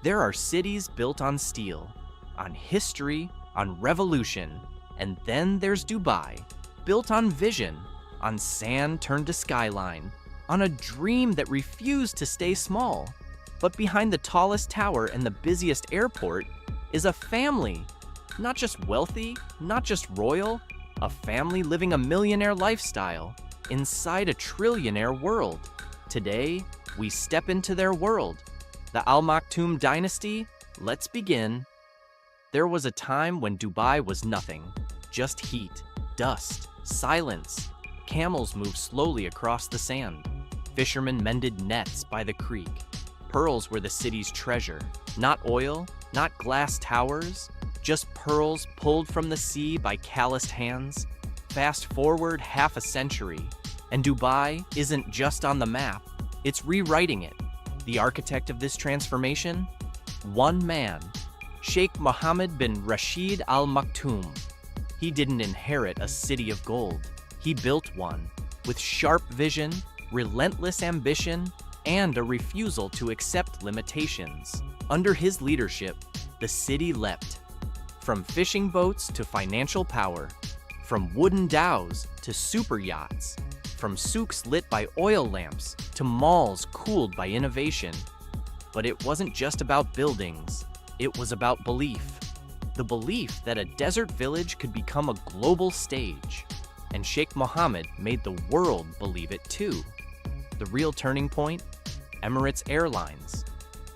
There are cities built on steel, on history, on revolution, and then there's Dubai, built on vision, on sand turned to skyline, on a dream that refused to stay small. But behind the tallest tower and the busiest airport is a family, not just wealthy, not just royal, a family living a millionaire lifestyle inside a trillionaire world. Today, we step into their world. The Al Maktoum dynasty, let's begin. There was a time when Dubai was nothing, just heat, dust, silence. Camels moved slowly across the sand. Fishermen mended nets by the creek. Pearls were the city's treasure. Not oil, not glass towers, just pearls pulled from the sea by calloused hands. Fast forward half a century, and Dubai isn't just on the map, it's rewriting it. The architect of this transformation? One man, Sheikh Mohammed bin Rashid Al Maktoum. He didn't inherit a city of gold. He built one with sharp vision, relentless ambition, and a refusal to accept limitations. Under his leadership, the city leapt. From fishing boats to financial power, from wooden dhows to super yachts, from souks lit by oil lamps to malls cooled by innovation. But it wasn't just about buildings, it was about belief. The belief that a desert village could become a global stage. And Sheikh Mohammed made the world believe it too. The real turning point? Emirates Airlines.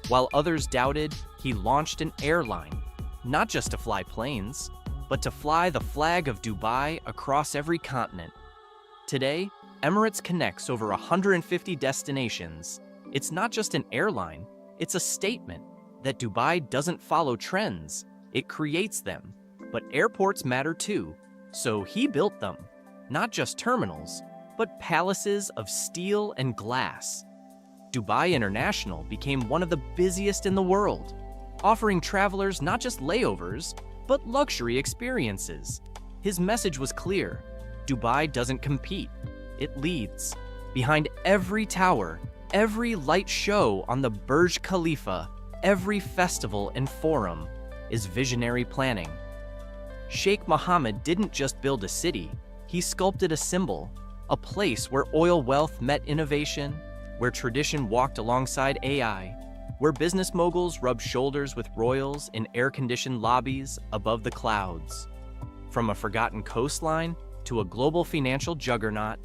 While others doubted, he launched an airline, not just to fly planes, but to fly the flag of Dubai across every continent. Today, Emirates connects over 150 destinations. It's not just an airline, it's a statement that Dubai doesn't follow trends, it creates them. But airports matter too, so he built them. Not just terminals, but palaces of steel and glass. Dubai International became one of the busiest in the world, offering travelers not just layovers, but luxury experiences. His message was clear: Dubai doesn't compete, it leads. Behind every tower, every light show on the Burj Khalifa, every festival and forum is visionary planning. Sheikh Mohammed didn't just build a city, he sculpted a symbol, a place where oil wealth met innovation, where tradition walked alongside AI, where business moguls rubbed shoulders with royals in air-conditioned lobbies above the clouds. From a forgotten coastline to a global financial juggernaut,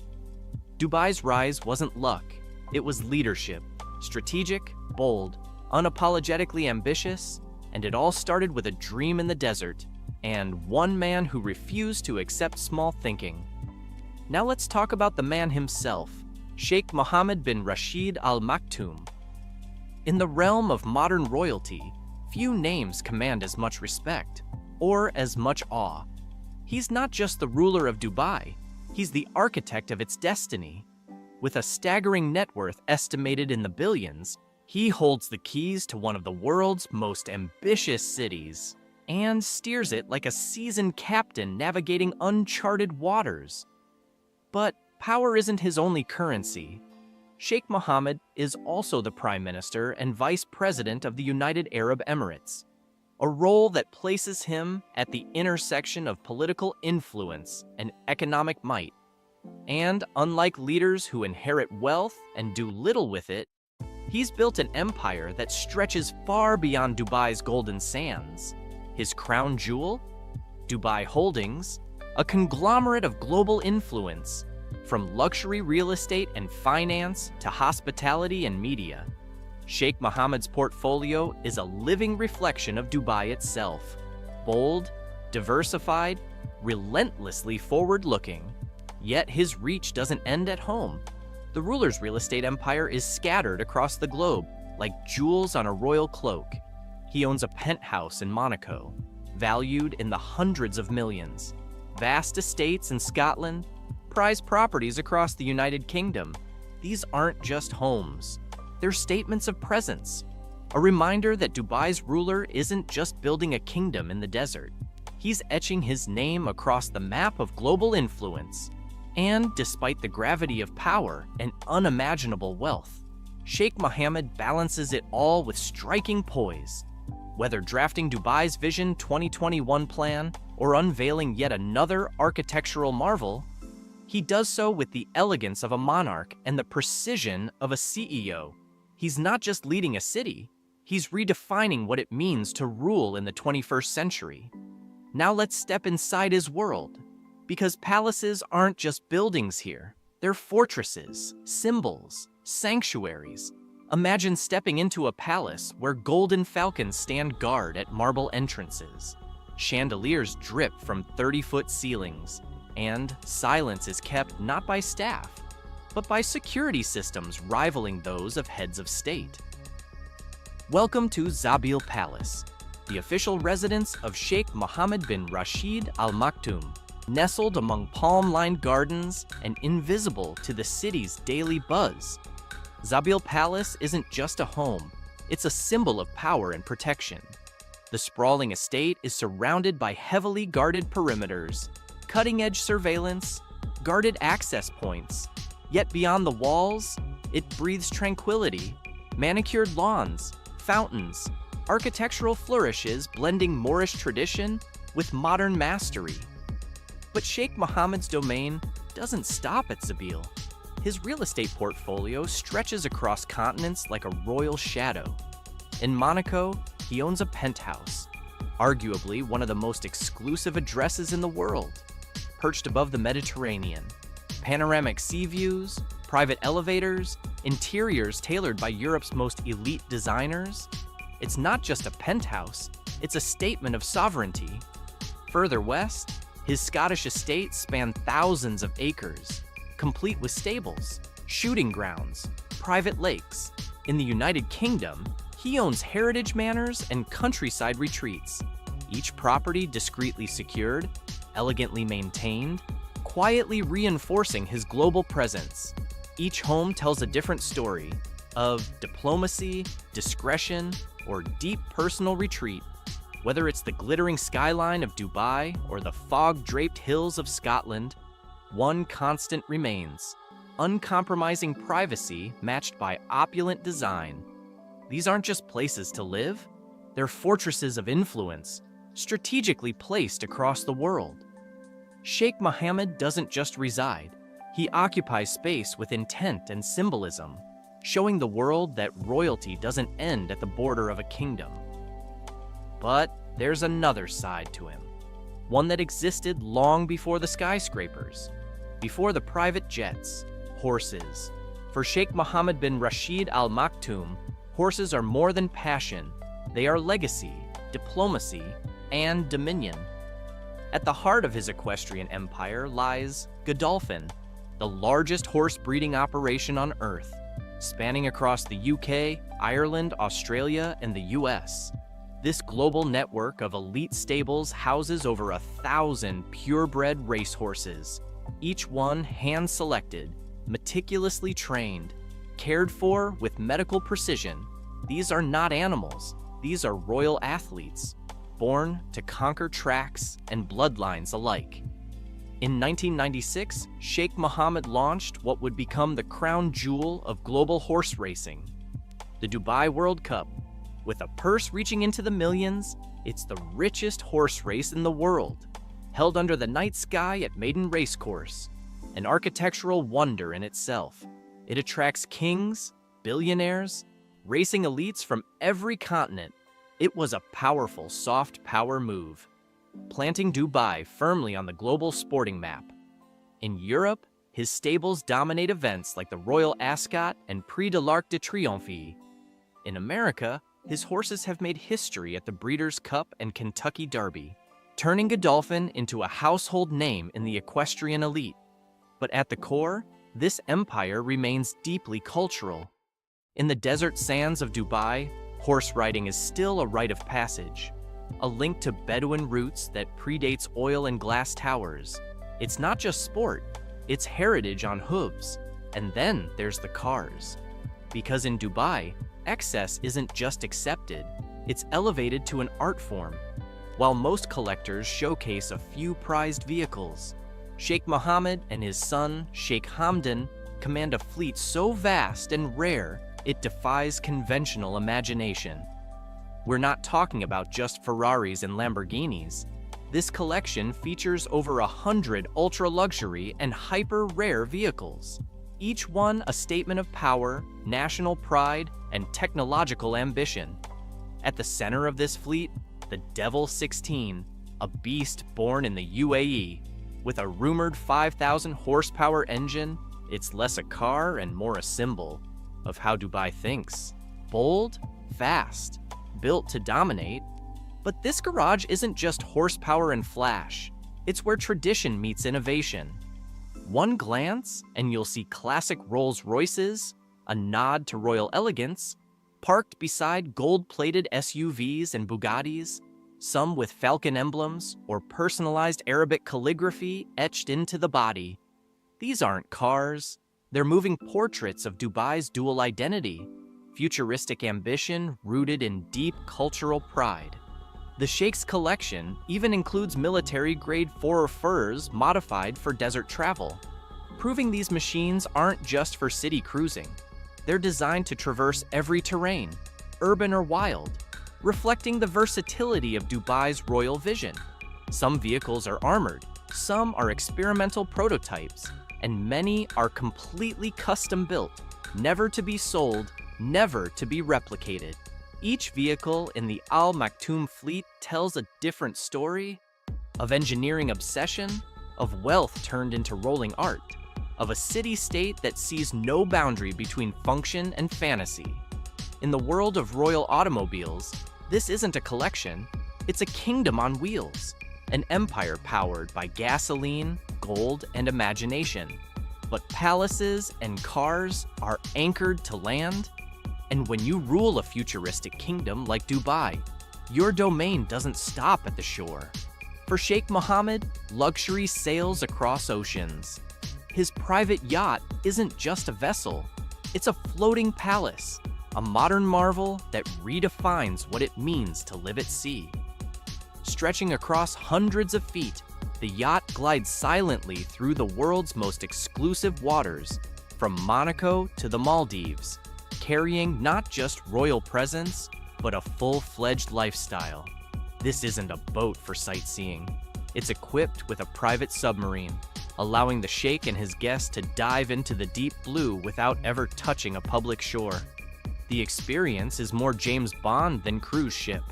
Dubai's rise wasn't luck, it was leadership, strategic, bold, unapologetically ambitious, and it all started with a dream in the desert, and one man who refused to accept small thinking. Now let's talk about the man himself, Sheikh Mohammed bin Rashid Al Maktoum. In the realm of modern royalty, few names command as much respect, or as much awe. He's not just the ruler of Dubai, he's the architect of its destiny. With a staggering net worth estimated in the billions, he holds the keys to one of the world's most ambitious cities, and steers it like a seasoned captain navigating uncharted waters. But power isn't his only currency. Sheikh Mohammed is also the Prime Minister and Vice President of the United Arab Emirates, a role that places him at the intersection of political influence and economic might. And unlike leaders who inherit wealth and do little with it, he's built an empire that stretches far beyond Dubai's golden sands. His crown jewel? Dubai Holdings, a conglomerate of global influence, from luxury real estate and finance to hospitality and media. Sheikh Mohammed's portfolio is a living reflection of Dubai itself. Bold, diversified, relentlessly forward-looking. Yet his reach doesn't end at home. The ruler's real estate empire is scattered across the globe, like jewels on a royal cloak. He owns a penthouse in Monaco, valued in the hundreds of millions, vast estates in Scotland, prized properties across the United Kingdom. These aren't just homes, they're statements of presence, a reminder that Dubai's ruler isn't just building a kingdom in the desert. He's etching his name across the map of global influence. And despite the gravity of power and unimaginable wealth, Sheikh Mohammed balances it all with striking poise. Whether drafting Dubai's Vision 2021 plan or unveiling yet another architectural marvel, he does so with the elegance of a monarch and the precision of a CEO. He's not just leading a city, he's redefining what it means to rule in the 21st century. Now let's step inside his world, because palaces aren't just buildings here. They're fortresses, symbols, sanctuaries. Imagine stepping into a palace where golden falcons stand guard at marble entrances. Chandeliers drip from 30-foot ceilings, and silence is kept not by staff, but by security systems rivaling those of heads of state. Welcome to Zabil Palace, the official residence of Sheikh Mohammed bin Rashid Al Maktoum, nestled among palm-lined gardens and invisible to the city's daily buzz. Zabil Palace isn't just a home, it's a symbol of power and protection. The sprawling estate is surrounded by heavily guarded perimeters, cutting-edge surveillance, guarded access points. Yet beyond the walls, it breathes tranquility, manicured lawns, fountains, architectural flourishes blending Moorish tradition with modern mastery. But Sheikh Mohammed's domain doesn't stop at Zabil. His real estate portfolio stretches across continents like a royal shadow. In Monaco, he owns a penthouse, arguably one of the most exclusive addresses in the world. Perched above the Mediterranean, panoramic sea views, private elevators, interiors tailored by Europe's most elite designers. It's not just a penthouse, it's a statement of sovereignty. Further west, his Scottish estates span thousands of acres, complete with stables, shooting grounds, private lakes. In the United Kingdom, he owns heritage manors and countryside retreats, each property discreetly secured, elegantly maintained, quietly reinforcing his global presence. Each home tells a different story of diplomacy, discretion, or deep personal retreat. Whether it's the glittering skyline of Dubai or the fog-draped hills of Scotland, one constant remains: uncompromising privacy matched by opulent design. These aren't just places to live, they're fortresses of influence, strategically placed across the world. Sheikh Mohammed doesn't just reside, he occupies space with intent and symbolism, showing the world that royalty doesn't end at the border of a kingdom. But there's another side to him, one that existed long before the skyscrapers, before the private jets: horses. For Sheikh Mohammed bin Rashid Al Maktoum, horses are more than passion, they are legacy, diplomacy, and dominion. At the heart of his equestrian empire lies Godolphin, the largest horse breeding operation on Earth, spanning across the UK, Ireland, Australia, and the US. This global network of elite stables houses over 1,000 purebred racehorses, each one hand-selected, meticulously trained, cared for with medical precision. These are not animals, these are royal athletes, born to conquer tracks and bloodlines alike. In 1996, Sheikh Mohammed launched what would become the crown jewel of global horse racing, the Dubai World Cup. With a purse reaching into the millions, it's the richest horse race in the world, held under the night sky at Maiden Racecourse, an architectural wonder in itself. It attracts kings, billionaires, racing elites from every continent. It was a powerful soft power move, planting Dubai firmly on the global sporting map. In Europe, his stables dominate events like the Royal Ascot and Prix de l'Arc de Triomphe. In America, his horses have made history at the Breeders' Cup and Kentucky Derby, turning Godolphin into a household name in the equestrian elite. But at the core, this empire remains deeply cultural. In the desert sands of Dubai, horse riding is still a rite of passage, a link to Bedouin roots that predates oil and glass towers. It's not just sport, it's heritage on hooves. And then there's the cars. Because in Dubai, excess isn't just accepted, it's elevated to an art form. While most collectors showcase a few prized vehicles, Sheikh Mohammed and his son, Sheikh Hamdan, command a fleet so vast and rare, It defies conventional imagination. We're not talking about just Ferraris and Lamborghinis. This collection features over 100 ultra-luxury and hyper-rare vehicles, each one a statement of power, national pride, and technological ambition. At the center of this fleet, the Devil 16, a beast born in the UAE. With a rumored 5,000 horsepower engine, it's less a car and more a symbol of how Dubai thinks. Bold, fast, built to dominate. But this garage isn't just horsepower and flash. It's where tradition meets innovation. One glance, and you'll see classic Rolls-Royces, a nod to royal elegance, parked beside gold-plated SUVs and Bugattis, some with falcon emblems or personalized Arabic calligraphy etched into the body. These aren't cars. They're moving portraits of Dubai's dual identity, futuristic ambition rooted in deep cultural pride. The Sheikh's collection even includes military-grade 404s modified for desert travel, proving these machines aren't just for city cruising. They're designed to traverse every terrain, urban or wild, reflecting the versatility of Dubai's royal vision. Some vehicles are armored, some are experimental prototypes, and many are completely custom-built, never to be sold, never to be replicated. Each vehicle in the Al Maktoum fleet tells a different story of engineering obsession, of wealth turned into rolling art, of a city-state that sees no boundary between function and fantasy. In the world of royal automobiles, this isn't a collection, it's a kingdom on wheels, an empire powered by gasoline, gold, and imagination. But palaces and cars are anchored to land. And when you rule a futuristic kingdom like Dubai, your domain doesn't stop at the shore. For Sheikh Mohammed, luxury sails across oceans. His private yacht isn't just a vessel, it's a floating palace, a modern marvel that redefines what it means to live at sea. Stretching across hundreds of feet, the yacht glides silently through the world's most exclusive waters, from Monaco to the Maldives, carrying not just royal presence, but a full-fledged lifestyle. This isn't a boat for sightseeing. It's equipped with a private submarine, allowing the Sheikh and his guests to dive into the deep blue without ever touching a public shore. The experience is more James Bond than cruise ship.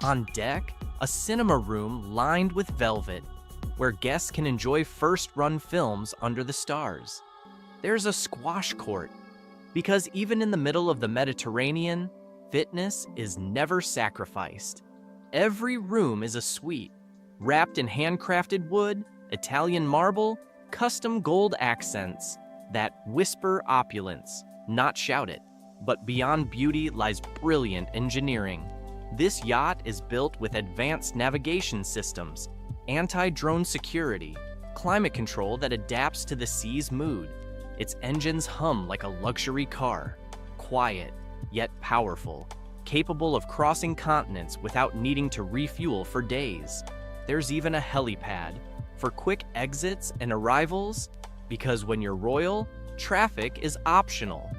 On deck, a cinema room lined with velvet, where guests can enjoy first-run films under the stars. There's a squash court, because even in the middle of the Mediterranean, fitness is never sacrificed. Every room is a suite, wrapped in handcrafted wood, Italian marble, custom gold accents that whisper opulence, not shout it. But beyond beauty lies brilliant engineering. This yacht is built with advanced navigation systems, anti-drone security, climate control that adapts to the sea's mood. Its engines hum like a luxury car, quiet, yet powerful, capable of crossing continents without needing to refuel for days. There's even a helipad for quick exits and arrivals, because when you're royal, traffic is optional.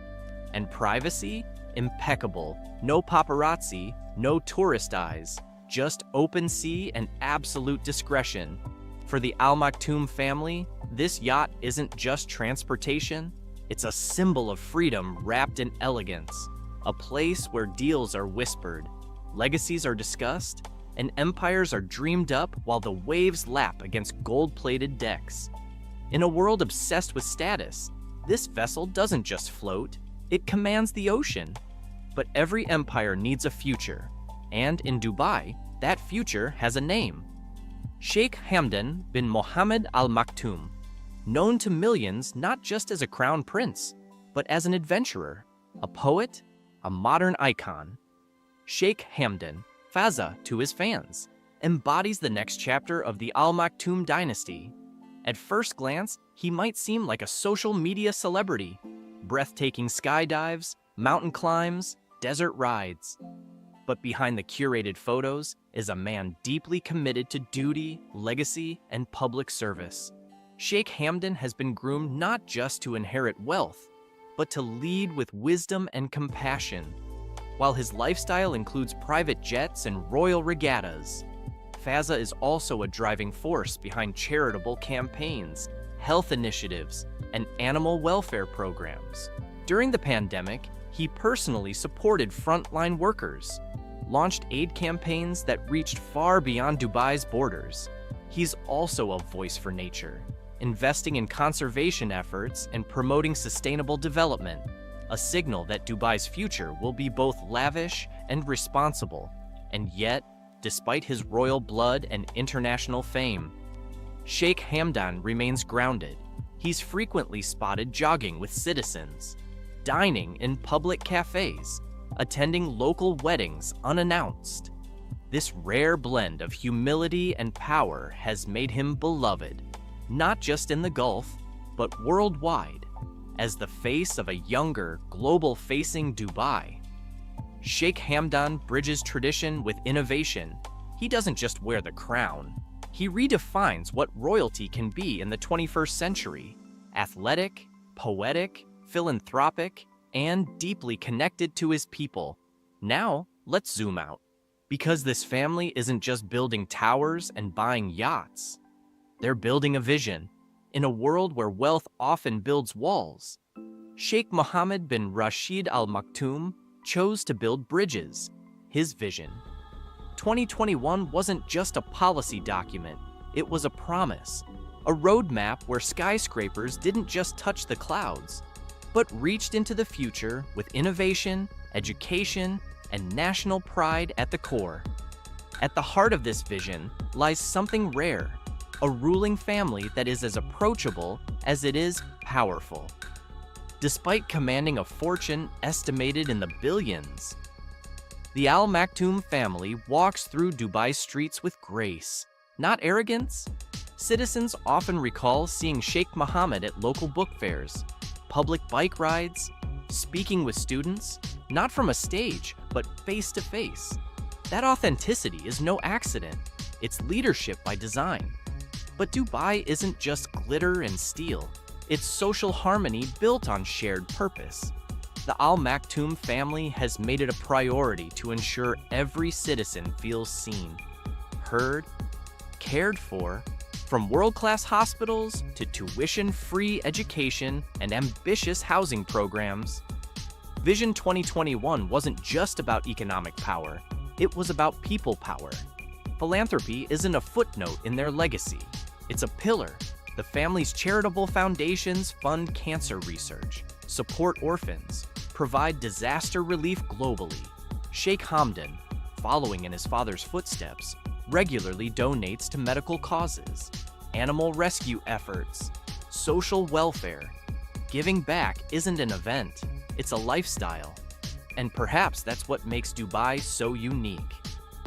And privacy? Impeccable. No paparazzi, no tourist eyes, just open sea and absolute discretion. For the Al Maktoum family, this yacht isn't just transportation, it's a symbol of freedom wrapped in elegance, a place where deals are whispered, legacies are discussed, and empires are dreamed up while the waves lap against gold-plated decks. In a world obsessed with status, this vessel doesn't just float, it commands the ocean. But every empire needs a future, and in Dubai, that future has a name. Sheikh Hamdan bin Mohammed Al Maktoum, known to millions not just as a crown prince, but as an adventurer, a poet, a modern icon. Sheikh Hamdan, Faza to his fans, embodies the next chapter of the Al Maktoum dynasty. At first glance, he might seem like a social media celebrity, breathtaking skydives, mountain climbs, desert rides. But behind the curated photos is a man deeply committed to duty, legacy, and public service. Sheikh Hamdan has been groomed not just to inherit wealth, but to lead with wisdom and compassion. While his lifestyle includes private jets and royal regattas, Fazza is also a driving force behind charitable campaigns, health initiatives, and animal welfare programs. During the pandemic, he personally supported frontline workers, launched aid campaigns that reached far beyond Dubai's borders. He's also a voice for nature, investing in conservation efforts and promoting sustainable development, a signal that Dubai's future will be both lavish and responsible. And yet, despite his royal blood and international fame, Sheikh Hamdan remains grounded. He's frequently spotted jogging with citizens, dining in public cafes, attending local weddings unannounced. This rare blend of humility and power has made him beloved, not just in the Gulf, but worldwide. As the face of a younger, global-facing Dubai, Sheikh Hamdan bridges tradition with innovation. He doesn't just wear the crown. He redefines what royalty can be in the 21st century: athletic, poetic, philanthropic, and deeply connected to his people. Now, let's zoom out. Because this family isn't just building towers and buying yachts. They're building a vision. In a world where wealth often builds walls, Sheikh Mohammed bin Rashid Al Maktoum chose to build bridges. His vision. 2021 wasn't just a policy document, it was a promise. A roadmap where skyscrapers didn't just touch the clouds, but reached into the future with innovation, education, and national pride at the core. At the heart of this vision lies something rare, a ruling family that is as approachable as it is powerful. Despite commanding a fortune estimated in the billions, the Al Maktoum family walks through Dubai's streets with grace, not arrogance. Citizens often recall seeing Sheikh Mohammed at local book fairs, public bike rides, speaking with students, not from a stage, but face to face. That authenticity is no accident. It's leadership by design. But Dubai isn't just glitter and steel. It's social harmony built on shared purpose. The Al Maktoum family has made it a priority to ensure every citizen feels seen, heard, cared for, from world-class hospitals to tuition-free education and ambitious housing programs. Vision 2021 wasn't just about economic power, it was about people power. Philanthropy isn't a footnote in their legacy, it's a pillar. The family's charitable foundations fund cancer research, support orphans, provide disaster relief globally. Sheikh Hamdan, following in his father's footsteps, regularly donates to medical causes, animal rescue efforts, social welfare. Giving back isn't an event, it's a lifestyle. And perhaps that's what makes Dubai so unique.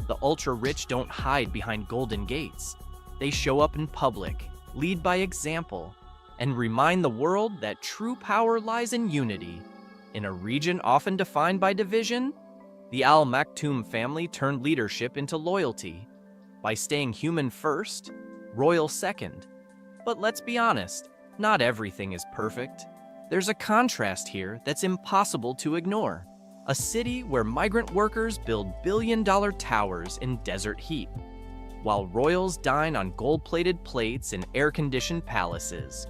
The ultra-rich don't hide behind golden gates. They show up in public, lead by example, and remind the world that true power lies in unity. In a region often defined by division, the Al Maktoum family turned leadership into loyalty by staying human first, royal second. But let's be honest, not everything is perfect. There's a contrast here that's impossible to ignore. A city where migrant workers build billion-dollar towers in desert heat, while royals dine on gold-plated plates in air-conditioned palaces,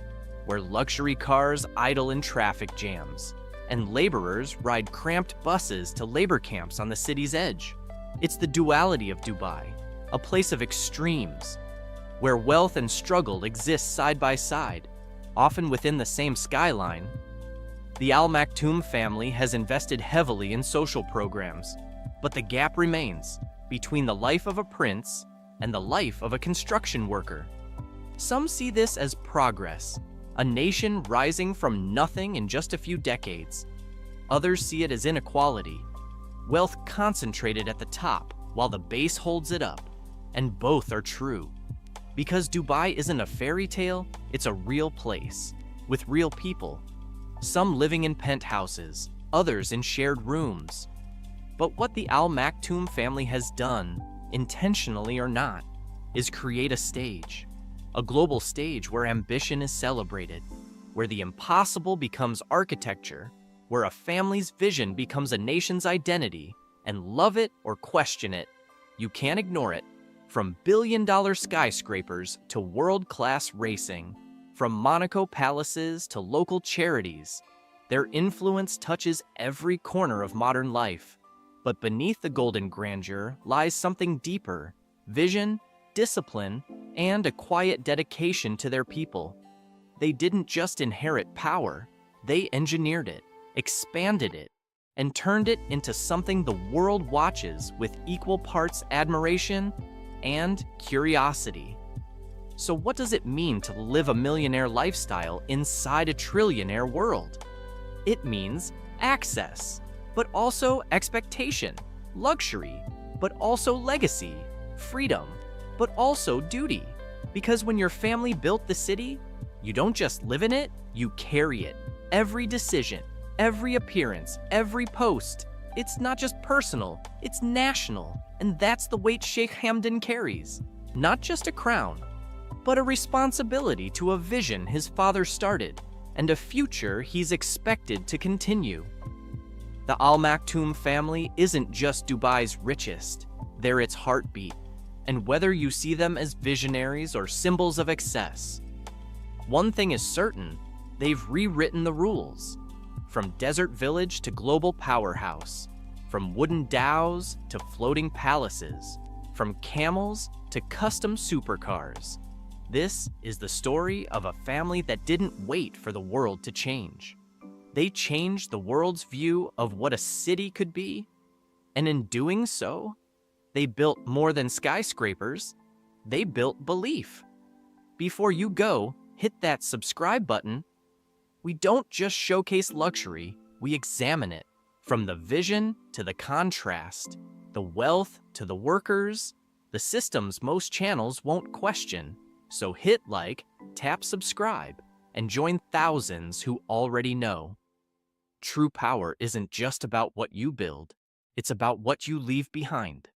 where luxury cars idle in traffic jams, and laborers ride cramped buses to labor camps on the city's edge. It's the duality of Dubai, a place of extremes, where wealth and struggle exist side by side, often within the same skyline. The Al Maktoum family has invested heavily in social programs, but the gap remains between the life of a prince and the life of a construction worker. Some see this as progress, a nation rising from nothing in just a few decades. Others see it as inequality, wealth concentrated at the top while the base holds it up. And both are true. Because Dubai isn't a fairy tale, it's a real place, with real people. Some living in penthouses, others in shared rooms. But what the Al Maktoum family has done, intentionally or not, is create a stage. A global stage where ambition is celebrated, where the impossible becomes architecture, where a family's vision becomes a nation's identity, and love it or question it, you can't ignore it. From billion-dollar skyscrapers to world-class racing, from Monaco palaces to local charities, their influence touches every corner of modern life. But beneath the golden grandeur lies something deeper: vision, discipline, and a quiet dedication to their people. They didn't just inherit power, they engineered it, expanded it, and turned it into something the world watches with equal parts admiration and curiosity. So what does it mean to live a millionaire lifestyle inside a trillionaire world? It means access, but also expectation, luxury, but also legacy, freedom, but also duty. Because when your family built the city, you don't just live in it, you carry it. Every decision, every appearance, every post. It's not just personal, it's national. And that's the weight Sheikh Hamdan carries. Not just a crown, but a responsibility to a vision his father started and a future he's expected to continue. The Al Maktoum family isn't just Dubai's richest, they're its heartbeat. And whether you see them as visionaries or symbols of excess, one thing is certain: they've rewritten the rules. From desert village to global powerhouse, from wooden dhows to floating palaces, from camels to custom supercars. This is the story of a family that didn't wait for the world to change. They changed the world's view of what a city could be, and in doing so, they built more than skyscrapers, they built belief. Before you go, hit that subscribe button. We don't just showcase luxury, we examine it. From the vision to the contrast, the wealth to the workers, the systems most channels won't question. So hit like, tap subscribe, and join thousands who already know. True power isn't just about what you build, it's about what you leave behind.